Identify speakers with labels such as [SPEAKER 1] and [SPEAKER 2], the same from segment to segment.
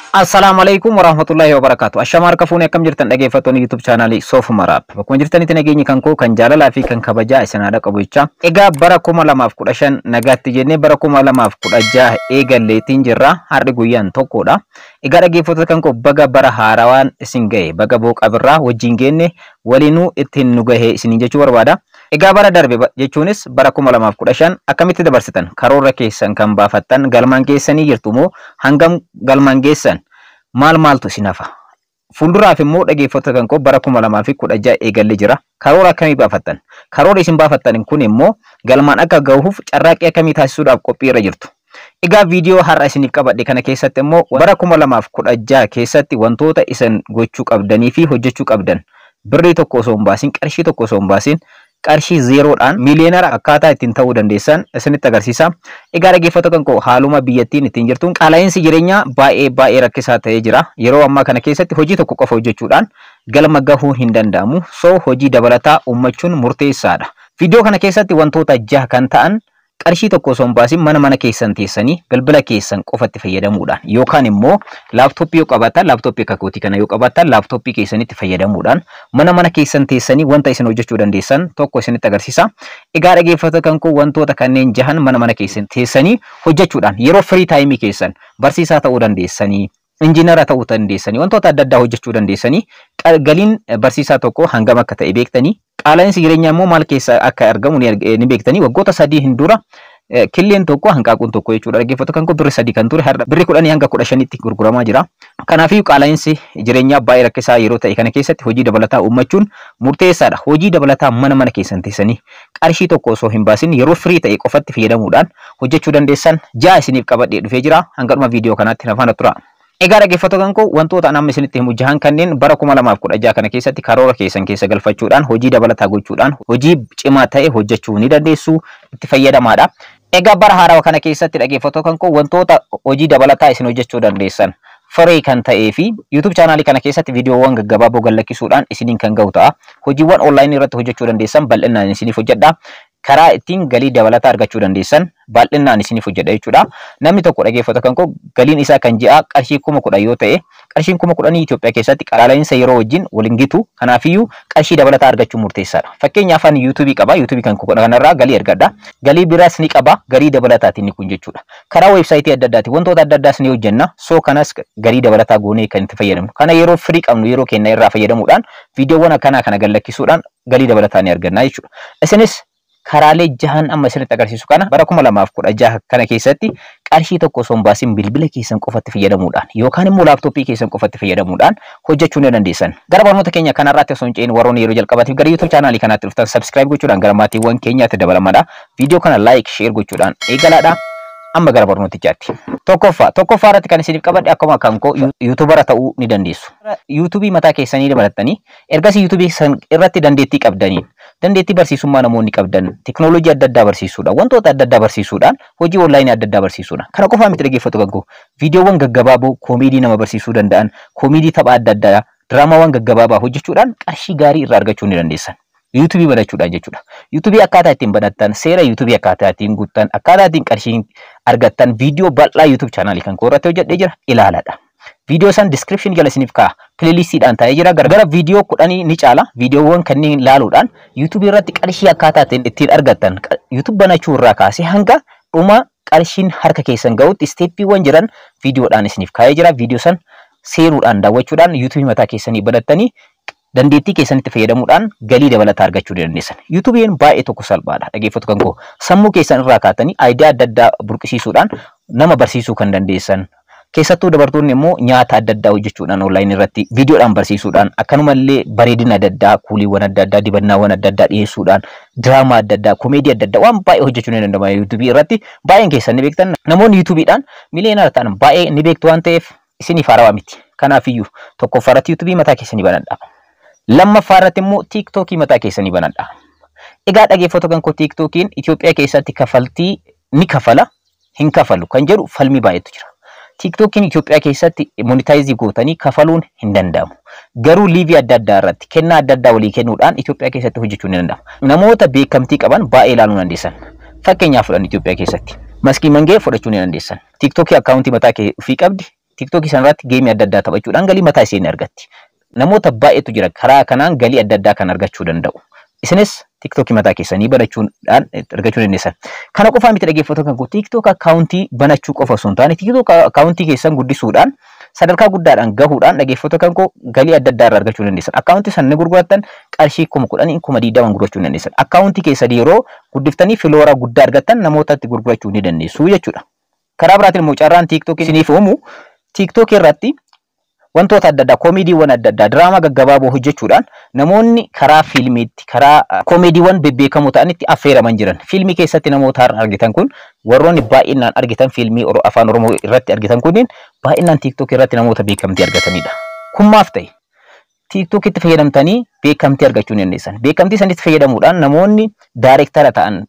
[SPEAKER 1] Assalamualaikum warahmatullahi wabarakatuh. Ashamar kafuun akkam jirtan dhaggeeffattoonni YouTube channel Sof Marab. Bakkuma jirtanitti nageenyi kan koo kan jaalalaa fi kan kabajaa isin haadha qabu jecha. Egaa bara 2015 nagaatti jennee bara 2016 eegalleetiin jirra. Har'i guyyaan tokkodha. Egaa dhaggeeffattoota kan koo baga bara haarawaan isin gahe baga booqa birraa wajjin geenne waliinuu ittiin nu gahe isin jechuu barbaada. Egaa bara darbe jechuunis bara 2015 akkamitti dabarsitan karoora keessan kan baafattan galmaan keessanii jirtumoo hangam galmaan geessan maaltu isin hafa fuulduraaf immoo dhaggeeffattoota kan koo bara 2016 eegalle jira karoora akkamii baafattan karoora isin baafattan kun immoo galmaan akka gahuuf carraaqqii akkamii taasisuudhaaf qophii irra jirtu. Egaa viidiyoo har'a isiniif qabadhe kana keessatti immoo bara 2016 keessatti wantoota isin gochuu qabdanii fi hojjechuu qabdan birrii tokko osoo hin baasin qarshii tokko osoo hin baasin qarshii zeeroodhaan miiliyoonara akkaataa ittiin ta'uu dandeessan isinitti agarsiisa. Egaa dhaggeeffattoota kan koo haaluma biyyattiin ittiin jirtuun qaala'insi jireenyaa baay'ee rakkisaa ta'ee jira. Yeroo ammaa kana keessatti hojii tokko qofa hojjechuudhaan galma gahuu hin danda'amu. So hojii dabalataa uummachuun murteessaadha. Viidiyoo kana keessatti wantoota 6 kan ta'an qarshii tokko osoo hin baasin mana keessan teessanii bilbila keessan qofatti fayyadamuudhaan yookaan immoo laaptooppii yoo qabaattan laaptooppii akka kootii kana yoo qabaattan laaptooppii keessanitti fayyadamuudhaan mana keessan teessanii wanta isin hojjechuu dandeessan tokko isinitti agarsiisa. Egaa dhaggeeffattoota kan koo wantoota kanneen 6 mana keessan teessanii hojjechuudhaan yeroo firii taayimii keessan barsiisaa ta'uu dandeessanii injiinara ta'uu dandeessanii wantoota adda addaa hojjechuu dandeessanii galiin barsiisaa tokko hangam akka ta'e beektanii qaala'insi jireenyaa immoo maal keessa akka argamu ni beektanii waggoota 3 hin dura killeen tokko hanqaaquun tokko jechuudha. Dhaggeeffattoota kan koo birri 3 kan ture har'a birri 10 hanga 15tti gurguramaa jira. Kanaafuu qaala'insi jireenyaa baay'ee rakkisaa yeroo ta'e kana keessatti hojii dabalataa uummachuun murteessaadha. Hojii dabalataa mana keessan teessanii qarshii tokko osoo hin baasin yeroo firii ta'e qofatti fayyadamuudhaan hojjechuu dandeessan 6 isiniif qabadhee dhufee jira. Hanga viidiyoo kanaatti nafaana tura. Egaa dhaggeeffattoota kan koo wantoota amma isinitti himu 6 kanneen bara 2016 kana keessatti karoora keessan keessa galfachuudhaan hojii dabalataa gochuudhaan hojii cimaa ta'e hojjechuu ni dandeessu itti fayyadamaadha. Egaa bara haarawaa kana keessatti dhaggeeffattoota kan koo wantoota hojii dabalataa isin hojjechuu dandeessan free kan ta'ee fi YouTube channel kana keessatti viidiyoowwan gaggabaaboo gallakkisuudhaan isiniin kan gahu ta'a. Hojiiwwan online irratti hojjechuu dandeessan bal'inaan isiniif hojjedha. Karaa ittiin galii dabalataa argachuu dandeessan bal'inaan isiniif hojjedha jechuudha. Namni tokko dhaggeeffattoota kan koo galiin isaa kan ji'a qarshii 10,000 yoo ta'e qarshiin 10,000 Itoophiyaa keessatti qaala'insa yeroo wajjin waliin gitu. Kanaafiyyuu qarshii dabalataa argachuun murteessaadha. Fakkeenyaaf ani YouTube qaba. YouTube kan kanarraa galii argadha. Galii biraas ni qaba. Galii dabalataatiin kun jechuudha. Karaa weebsaayitii adda addaati wantoota adda addaas ni hojjenna. So kanas galii dabalataa goonee kan itti fayyadamnu. Kana yeroo firii qabnu yeroo kenna irraa fayyadamuudhaan viidiyoowwan akkanaa kana gallakkisuudhaan galii dabalataa ni arganna jechuudha. Isinis karaalee 6 amma isinitti agarsiisu kana bara 2016 kana keessatti qarshii tokko osoo hin baasin bilbila keessan qofatti fayyadamuudhaan yookaan immoo laaptooppii keessan qofatti fayyadamuudhaan hojjechuu ni dandeessan. Gara barnoota keenya kanarratti osoo hin ce'in warroonni yeroo jalqabaatiif gara YouTube channel kanaatti dhuftan subscribe gochuudhaan gara maatiiwwan keenyaatti dabalamaadha. Viidiyoo kana like share gochuudhaan eegalaadha. Amma gara barnootichaatti. Tokkoffaa irratti kan isiniif qabadhe akkuma kan koo YouTubera ta'uu ni dandeessu. YouTube mataa keessanii dabalattanii ergasii YouTube irratti dandeettii qabdanii dandeettii barsiisummaa namoonni qabdan teknooloojii adda addaa barsiisuudhaan wantoota adda addaa barsiisuudhaan hojii online adda addaa barsiisuudhaan kana qofaa miti dhaggeeffatu kan koo viidiyoowwan gaggabaaboo koomedii nama barsiisuu danda'an koomedii tapha adda addaa diraamaawwan gaggabaabaa hojjechuudhaan qarshii gaarii irraa argachuu ni dandeessan. YouTube banachuudhaan jechuudha. YouTube akkaataa ittiin banattan seera YouTube akkaataa ittiin guuttan akkaataa ittiin qarshii argattan viidiyoo bal'aa YouTube channel kan koo irratti hojjedhee jira ilaaladha. Viidiyoo san description jala isiniif ka'a playlistiidhaan taa'ee jira gargara viidiyoo 10 ni caala viidiyoowwan kanneen ilaaluudhaan YouTube irratti qarshii akkaataa ittiin argattan YouTube banachuu irraa kaasee hanga dhuma qarshiin harka keessan gahutti steppiiwwan jiran viidiyoodhaan isiniif kaa'ee jira. Viidiyoo san seeruudhaan daawwachuudhaan YouTube mataa keessanii banattanii dandeettii keessanitti fayyadamuudhaan galii dabalataa argachuu dandeessan. YouTubeen baay'ee tokko salphaadha. Dhaggeeffattoota kan koo sammuu keessan irraa kaatanii aayidiyaa adda addaa burqisiisuudhaan nama barsiisuu kan dandeessan. Keessattuu dubartoonni immoo nyaata adda addaa hojjechuudhaan online irratti viidiyoodhaan barsiisuudhaan akkanumallee bareedina adda addaa kuuliiwwan adda addaa dibannaawwan adda addaa dhiyeessuudhaan diraamaa adda addaa koomedii adda addaa waan baay'ee hojjechuu ni danda'ama YouTube irratti baay'een keessan ni beektan namoonni YouTubeedhaan miiliyoonara ta'an baay'ee ni beektu waan ta'eef isiniif haarawaa miti. Kanaafiyyuu tokkoffaarratti YouTube mataa keessanii banadha. Lammaffaarratti immoo TikTokii mataa keessanii banadha. Egaa dhaggeeffattoota kan koo TikTokiin Itoophiyaa keessatti kafaltii ni kafala hin kafalu kan jedhu falmii baay'eetu jira. TikTokiin Itoophiyaa keessatti monetizing gootanii kafaluun hin danda'amu. Garuu liivii adda addaa irratti kennaa adda addaa walii kennuudhaan Itoophiyaa keessatti hojjechuu ni danda'ama. Namoota beekamtii qaban baay'ee ilaaluu dandeessan. Fakkeenyaaf fudhan Itoophiyaa keessatti Maskii Mangee fudhachuu ni dandeessan. TikTokii akkaawuntii mataa kee ofii qabdi. TikTok sanarratti geemii adda addaa taphachuudhaan galii mataa ishee ni argatti. Namoota baay'eetu jira karaa kanaan galii adda addaa kan argachuu danda'u. Isinis TikTok mataa keessanii banachuudhaan argachuu dandeessan. Kana qofaa miti dhaggeeffattoota kan TikTok akkaawuntii banachuu qofa osoo hin taane TikTok akkaawuntii keessan guddisuudhaan sadarkaa guddaadhaan gahuudhaan dhaggeeffattoota kan galii adda addaa irraa argachuu dandeessan. Akkaawuntii sana gurgurattan qarshii 10,000 20,000 gurgurachuu dandeessan. Akkaawuntii keessanii yeroo guddiftanii filoora guddaa argattan namootatti gurgurachuu ni dandeessu jechuudha. Karaa biraatiin immoo carraan TikTok isiniif uumu TikTok irratti wantoota adda addaa koomeediiwwan adda addaa diraamaa gaggabaaboo hojjechuudhaan namoonni karaa fiilmiitti karaa koomeediiwwan bebbeekamoo ta'anitti affeeraman jiran. Fiilmii keessatti namoota har'a argitan kun warroonni baay'inaan argitan fiilmii afaan Oromoo irratti argitan kunniin baay'inaan TikTok irratti namoota beekamtii argatanidha. Kun maaf ta'e? TikTok itti fayyadamtanii beekamtii argachuu ni dandeessan. Beekamtii sanitti fayyadamuudhaan namoonni daayirektara ta'an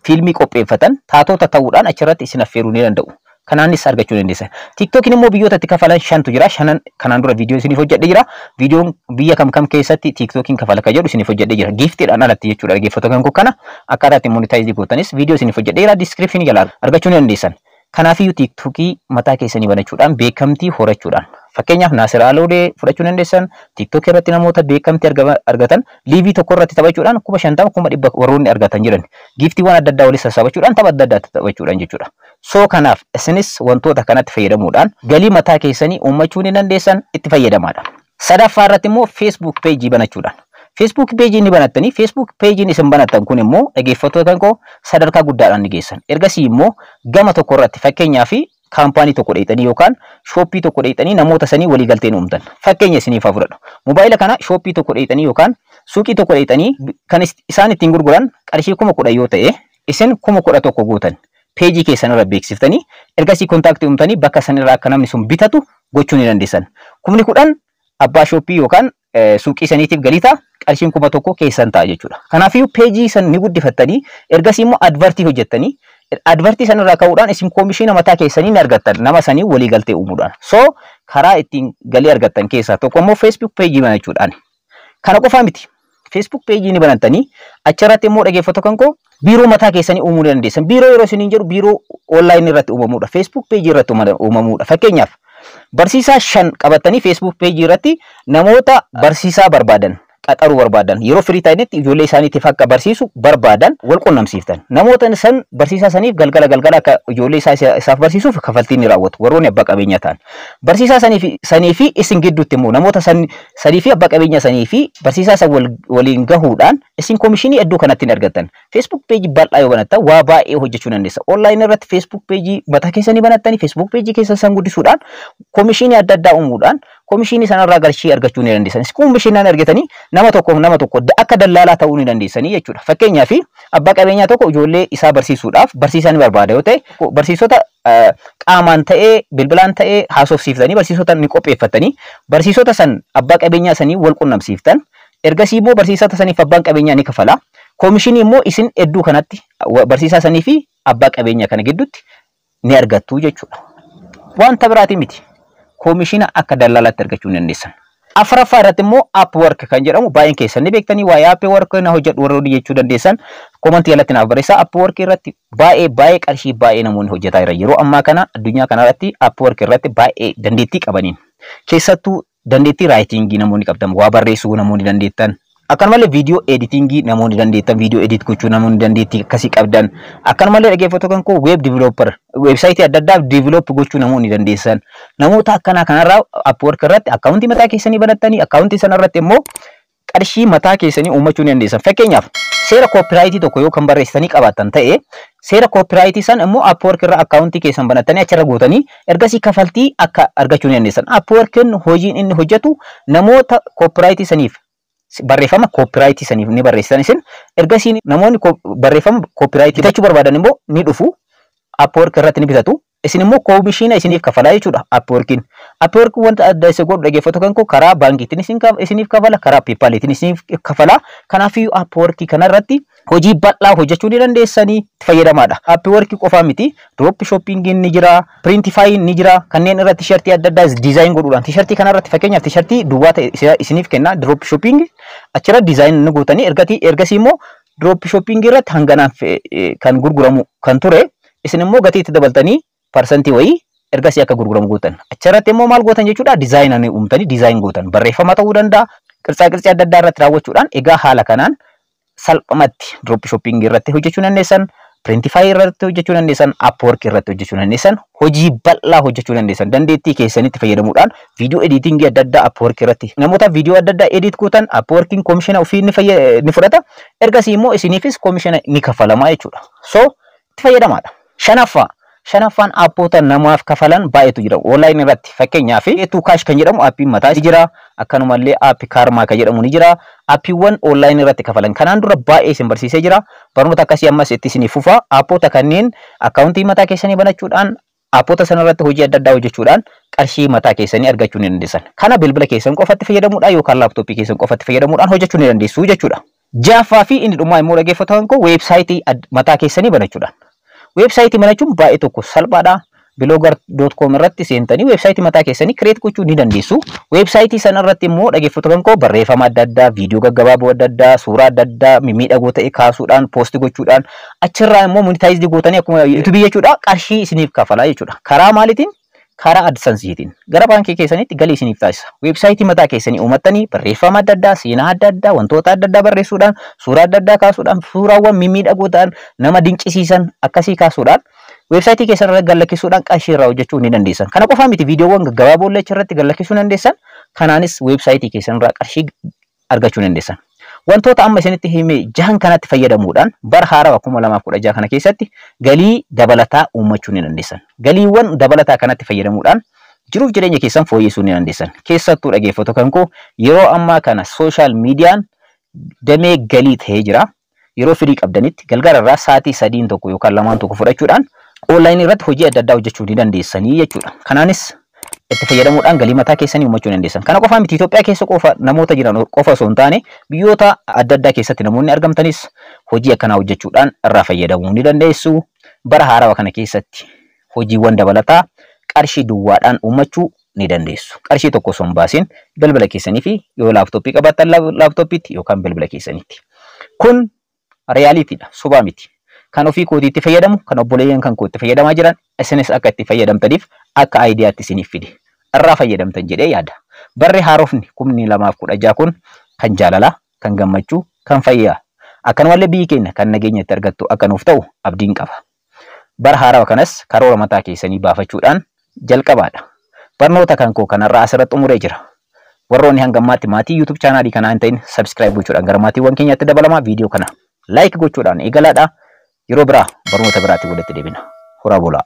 [SPEAKER 1] fiilmii qopheeffatan taatota ta'uudhaan achirratti isin affeeruu ni danda'u. Kanaanis argachuu dandeessan. TikTokin immoo biyyoota itti kafalan 5tu jira. 5 kanaan dura viidiyoo isiniif hojjedhee jira. Viidiyoon biyya kam keessatti TikTokin kafala kan jedhu isiniif hojjedhee jira. Giftiidhaan alatti jechuudha dhaggeeffattoota kan kana akkaataa itti monetaayiz gootanis viidiyoo isiniif hojjedhee jira. Diskiripshinii jalaa argachuu ni dandeessan. Kanaafiyyuu TikTokii mataa keessanii banachuudhaan beekamtii horachuudhaan fakkeenyaaf Naasir Aloodee fudhachuu dandeessan. TikTok irratti namoota beekamtii argatan liivii tokko irratti taphachuudhaan 50,000 100,000 warroonni argatan jiran giftiiwwan adda addaa walitti sassabachuudhaan tapha adda addaa taphachuudhaan jechuudha. So kanaaf isinis wantoota kanatti fayyadamuudhaan galii mataa keessanii uummachuu ni dandeessan itti fayyadamaadha. Sadaffaa irratti immoo Facebook page banachuudhaan. Facebook page ni banattanii Facebook page isin banattan kun immoo dhaggeeffattoota kan sadarkaa guddaadhaan ni geessan. Ergasii immoo gama tokko irratti fakkeenyaaf kaampaanii tokko dheeyxanii yookaan shooppii tokko dheeyxanii namoota sanii walii galteen uumtan. Fakkeenya isiniif haa fudhadhu. Mobaayila kana shooppii tokko dheeyxanii yookaan suuqii tokko dheeyxanii kan isaan ittiin gurguran qarshii 10,000 yoo ta'e isin 11,000 gootan. Peejii keessan irra beeksiftanii ergasii kontaaktii uumtanii bakka sanirraa akka namni sun bitatu gochuu ni dandeessan. 10,000 abbaa shooppii yookaan suuqii saniitiif galii ta'a qarshiin 1,000 keessan ta'a jechuudha. Kanaafiyyuu peejii san ni guddifattanii ergasii immoo advartii hojjettanii advartii sanirraa ka'uudhaan isin koomishina mataa keessanii ni argattan nama sanii walii galtee uumuudhaan. So karaa ittiin galii argattan keessaa tokko immoo Facebook peejii banachuudhaan. Kana qofaa miti. Facebook peejii ni banattanii achirratti immoo dhaggeeffattoota kan biiroo mataa keessanii uumuu ni dandeessan. Biiroo yeroo isiniin jedhu biiroo online irratti uumamuudha. Facebook peejii irratti uumamuudha. Fakkeenyaaf barsiisaa 5 qabattanii Facebook peejii irratti namoota barsiisaa barbaadan qaxaruu barbaadan yeroo firii taayinetti ijoollee isaaniitiif akka barsiisu barbaadan wal qunnamsiiftan. Namoota san barsiisaa saniif galgala akka ijoollee isaaf barsiisuuf kafaltii ni raawwatu warroonni abbaa qabeenyaa ta'an. Barsiisaa sanii fi isin gidduutti immoo namoota sanii fi abbaa qabeenyaa sanii fi barsiisaa san waliin gahuudhaan isin koomishinii iddoo kanatti ni argattan. Facebook peejii bal'aa yoo banattan waa baay'ee hojjechuu dandeessa. Online irratti Facebook peejii mataa keessanii banattanii Facebook peejii keessa san guddisuudhaan koomishinii adda addaa uumuudhaan koomishinii sanarraa qarshii argachuu ni dandeessan. Koomishinaan argatanii nama tokko akka dallaalaa ta'uu ni dandeessanii jechuudha. Fakkeenyaaf abbaa qabeenyaa tokko ijoollee isaa barsiisuudhaaf barsiisaa ni barbaada yoo ta'e barsiisota qaamaan ta'ee bilbilaan ta'ee haasofsiiftanii barsiisota ni qopheeffatanii barsiisota san abbaa qabeenyaa sanii wal qunnamsiiftan. Ergasii immoo barsiisota saniif abbaan qabeenyaa ni kafala. Koomishinii immoo isin iddoo kanatti barsiisaa sanii fi abbaa qabeenyaa kana gidduutti ni argattu jechuudha. Wanta biraatii miti. Koomishina akka dallaalaatti argachuu ni dandeessan. Afuraffaa irratti immoo Upwork kan jedhamu baay'een keessan ni beektanii waa'ee Upwork na hojjedhu warroonni jechuu dandeessan komentii jalatti naaf barreessaa. Upwork irratti baay'ee qarshii baay'ee namoonni hojjetaa jiran yeroo ammaa kana addunyaa kana irratti Upwork irratti baay'ee dandeettii qabaniin keessattuu dandeettii raayitingii namoonni qabdan waa barreessuu namoonni dandeettan akkanumallee viidiyoo editingii namoonni dandeettan viidiyoo edit gochuu namoonni dandeettii akkasii qabdan akkanumallee dhaggeeffattoota kan web developer websaayitii adda addaa develop gochuu namoonni dandeessan namoota akkanaa kanarraa Upwork irratti akkaawuntii mataa keessanii banattanii akkaawuntii sanarratti immoo qarshii mataa keessanii uumachuu ni dandeessan. Fakkeenyaaf seera koopiraayitii tokko yoo kan barreessanii qabaatan ta'e seera koopiraayitii san immoo Upwork irraa akkaawuntii keessan banattanii achirra gootanii ergasii kafaltii akka argachuu ni dandeessan. Upworkin hojiin inni hojjetu namoota koopiraayitii saniif barreeffama koopiraayitii saniif ni barreessitan isin ergasii namoonni barreeffama koopiraayitii bitachuu barbaadan immoo ni dhufu Upwork irratti ni bitatu. Isin immoo koomishina isiniif kafalaa jechuudha. Upwork wanta adda isa godhu dhaggeeffattoota kan karaa baankiitiin isiniif kafala, karaa PayPaliitiin isiniif kafala. Kanaafiyyuu Upwork kanarratti hojii bal'aa hojjechuu ni dandeessanii itti fayyadamaadha. Upwork qofaa miti drop shopping ni jira, printify ni jira, kanneen irratti t-shirtii adda addaa design godhuudhaan t-shirtii kanarratti fakkeenyaaf t-shirtii duwwaa ta'e isiniif kenna drop shopping achirra design ni gootanii ergasii immoo drop shopping irratti hanganaaf kan gurguramu kan ture isin immoo gatii itti dabaltanii parsantii wayii ergasii akka gurguramu gootan. Achirratti immoo maal gootan jechuudha? Dizaayinanii uumtanii diizaayin gootan. Barreeffama ta'uu danda'a, qircaa adda addaa irratti raawwachuudhaan egaa haala kanaan salphumatti drop shopping irratti hojjechuu dandeessan, Printify irratti hojjechuu dandeessan, Upwork irratti hojjechuu dandeessan, hojii bal'aa hojjechuu dandeessan. Dandeettii keessanitti fayyadamuudhaan viidiyoo editing adda addaa Upwork irratti namoota viidiyoo adda addaa edit gootan Upworking komishina ofii ni fudhata. Ergasii immoo isiniifis komishina ni kafalamaa jechuudha. So itti fayyadamaadha. Shanaffaan aappoota namaaf kafalan baay'eetu jira online irratti. Fakkeenyaaf Tukash kan jedhamu aappiin mataa jira. Akkanumallee aappii Karma kan jedhamu ni jira. Aappiiwwan online irratti kafalan kanaan dura baay'ee isin barsiisee jira. Barnoota akkasii ammas itti isiniif fufa. Aappoota kanneen akkaawuntii mataa keessanii banachuudhaan aappoota sana irratti hojii adda addaa hojjechuudhaan qarshii mataa keessanii argachuu ni dandeessan. Kana bilbila keessan qofatti fayyadamuudhaan yookaan laaptooppii keessan qofatti fayyadamuudhaan hojjechuu ni dandeessu jechuudha. Jaaffaa fi inni dhumaa immoo dhaggeeffattoonni koo weebsaayitii mataa keessanii banachuudhaan. Weebsaayitii banachuun baay'ee tokko salphaadha. Blogger.com irratti seentanii weebsaayitii mataa keessanii create gochuu ni dandeessu. Weebsaayitii sana irratti immoo dhaggeeffattoonni koo barreeffama adda addaa, viidiyoo gaggabaaboo adda addaa, suuraa adda addaa mimmiidhagoo ta'e kaasuudhaan, post gochuudhaan achirraa immoo monetize gootanii akkuma YouTube jechuudha qarshii isiniif kafalaa jechuudha. Karaa maaliitiin? Karaa AdSenseetiin. Gara baankii keessanitti galii isiniif taasisa. Weebsaayitii mataa keessanii uumattanii barreeffama adda addaa, seenaa adda addaa, wantoota adda addaa barreessuudhaan, suuraa adda addaa kaasuudhaan, suuraawwan mimmiidhagoo ta'an nama dinqisiisan akkasii kaasuudhaan weebsaayitii keessan irratti gallakkisuudhaan qarshii irraa hojjechuu ni dandeessan. Kana qofaa miti viidiyoowwan gaggabaaboo illee irratti gallakkisuu dandeessan. Kanaanis weebsaayitii keessan irraa qarshii argachuu dandeessan. Wantoota amma isinitti hime jahan kanatti fayyadamuudhaan bara haaraa 2016 kana keessatti galii dabalataa uumachuu ni dandeessan. Galiiwwan dabalataa kanatti fayyadamuudhaan jiruuf jireenya keessan fooyyessuu ni dandeessan. Keessattuu dhaggeeffattoota koo yeroo ammaa kana sooshaal miidiyaan damee galii ta'ee jira. Yeroo firii qabdanitti galgala irraa sa'aatii 3 tokko yookaan 2 tokko fudhachuudhaan online irratti hojii adda addaa hojjechuu ni dandeessanii jechuudha. Kanaanis itti fayyadamuudhaan galii mataa keessanii uumachuu dandeessan. Kana qofaa miti Itoophiyaa keessa qofa namoota jiran qofa osoo hin taane biyyoota adda addaa keessatti namoonni argamtanis hojii akkanaa hojjechuudhaan irraa fayyadamuu ni dandeessu. Bara haaraa kana keessatti hojiiwwan dabalataa qarshii duwwaadhaan uumachuu ni dandeessu. Qarshii tokko osoo hin baasin bilbila keessanii fi yoo laaptooppii qabaattan laaptooppiitti yookaan bilbila keessanitti. Kun reyaaliitiidha, sobaa miti. Kan ofii kootiitti fayyadamu, kan obboleeyyan kan kootti fayyadamaa jiran, isinis akka itti fayyadamtaniif akka aayidiyaatti isiniif fide. Irraa fayyadamtan jedhee yaada. Barri haarofni 2016 kun kan jaalalaa, kan gammachuu, kan fayyaa. Akkanumallee biyyi keenya kan nageenya itti argattu akka nuuf ta'u abdiin qaba. Bara haaraa kanas karoora mataa keessanii baafachuudhaan jalqabaadha. Barnoota kan koo kanarraa asirratti xumuree jira. Warroonni hangammaatti maatii YouTube chaanaalii kanaa hin ta'in subscribe gochuudhaan gara maatiiwwan keenyaatti dabalamaa viidiyoo kana like gochuudhaan eegalaadha. Yeroo biraa barnoota biraatti walitti deebina. Horaa bulaa.